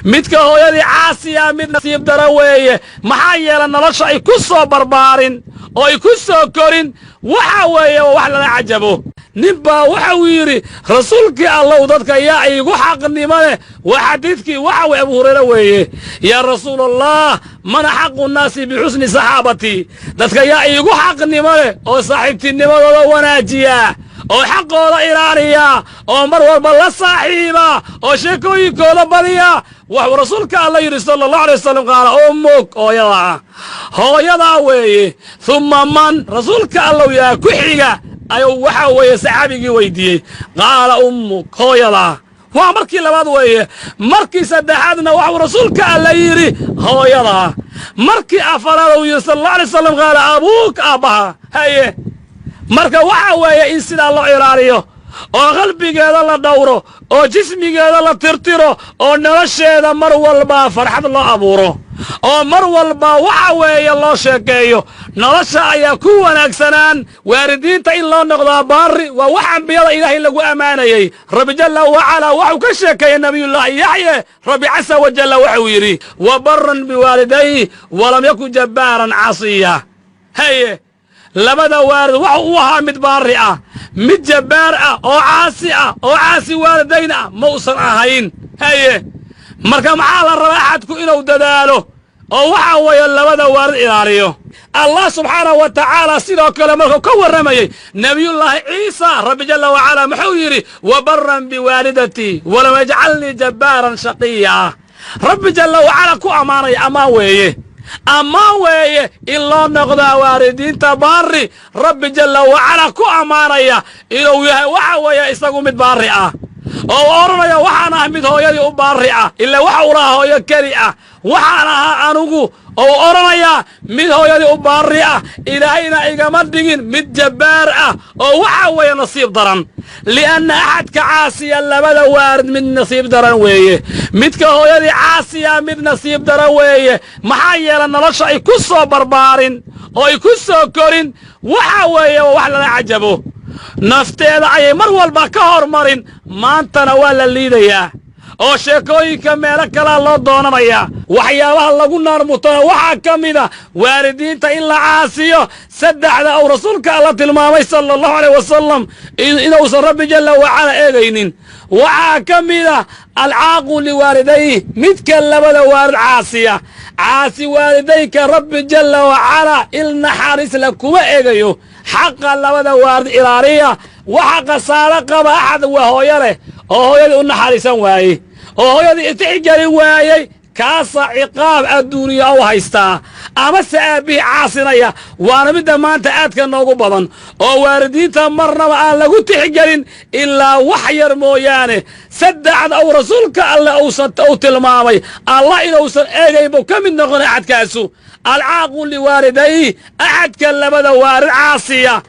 midka hooyadii caasiya mid nasiib dara weeye maxaa yeela nolosha ay ku soo barbaarin oo ay ku soo korin waxa weeye wax lala cajabo ninbaa waxa uu yidhi rasuulkii allow dadka yaa iigu xaqnimo leh waa xadiidkii waxa weye abu hurayra weeye yaa rasuulallah mana xaqu nnaasi bixusni saxaabatii dadka yaa iigu xaqnimo leh oo saaxiibtinimadooda wanaajiya oo xaqooda ilaaliya oo mar walba la saaxiiba oo sheekooyinkooda badiya wuxuu rasuulka alla yidhi sala allahu alay wasalam qaala ummuk hooyadaa weeye humma man rasuulka allow yaa ku xiga ayuu waxa weeye saxaabigii weydiiyey qaala ummuk hooyadaa waa markii labaad weeye markii saddexaadna waxuu rasuulka alla yidhi hooyadaa markii afaraad uu yidhi sala allahu alay wasalam qaala abuuk aabbaha haye marka waxa weeye in sidaa loo ilaaliyo oo qalbigeeda la dhowro oo jismigeeda la tirtiro oo nolosheeda mar walba farxad loo abuuro oo mar walba waxa weeye loo sheekeeyo nolosha ayaa ku wanaagsanaan waalidiinta in loo noqdaa baari waa wax ambiyada ilaahay lagu ammaanayey rabbi jalla wacalaa waxuu ka sheekeeyey nabiyullaahi yaxye rabbi casa wajalla waxuu yidhi wa baran biwaalidayhi walam yakun jabbaaran casiya haye labada waalid waxa uu ahaa mid baari ah mid jabbaar ah oo caasi waalidayn ah ma uusan ahayn haye marka maxaa la rabaa axadku inuu dadaalo oo waxa weeye labada waalid ilaaliyo allah subxaanahu wa tacaala sidoo kale markuu ka warramayey nebiyullaahi ciisa rabbi jalla wacalaa muxuu yidhi wa baran biwaalidatii walam yajcalnii jabbaaran shaqiya rabbi jalla wacalaa ku ammaanaya ammaan weeye in loo noqdaa waalidiinta baari rabbi jalla wacalaa ku ammaanaya inuu yahay waxa weeye isagu mid baari ah oo u odhanaya waxaan ah mid hooyadii u baari ah ilaa waxa uu lahaa hooyo keli ah waxaan ahaa anugu oo u odhanayaa mid hooyadii u baari ah ilaahayna igama dhigin mid jabbaar ah oo waxa weeye nasiib daran li'anna axadka caasiya labada waalid mid nasiib daran weeye midka hooyadii caasiya mid nasiib daran weeye maxaa yeela nolosha ay ku soo barbaarin oo ay ku soo korin waxa weeye wax lala cajabo nafteeda ayay mar walba ka hormarin maantana waa la liidayaa oo sheekooyinka meelo kalaa loo doonanayaa waxyaabaha lagu naarmutona waxaa ka mida waalidiinta in la caasiyo saddexda uu rasuulka alla tilmaamay sala allahu aleyh wasalam inuusan rabbi jalla wacala eegaynin waxaa ka mida alcaaqu liwaalidayh midka labada waalid caasi waalidaynka rabbi jalla wacala il naxariis la kuma eegayo xaqa labada waalid ilaaliya waxa khasaaro qaba axad waa hooyo leh oo hooyadii u naxariisan waayey oo hooyadii itixgelin waayey kaasaa ciqaab adduuniya u haystaa amase aabbihii caasinaya waana midda maanta aadka noogu badan oo waalidiinta marnaba aan lagu tixgelin ilaa wax yar mooyaane saddexda uu rasuulka alle uu tilmaamay allah inuusan eegayn buu ka mid noqonay axadkaasu alcaaqu liwaalidayh axadka labada waalid caasiya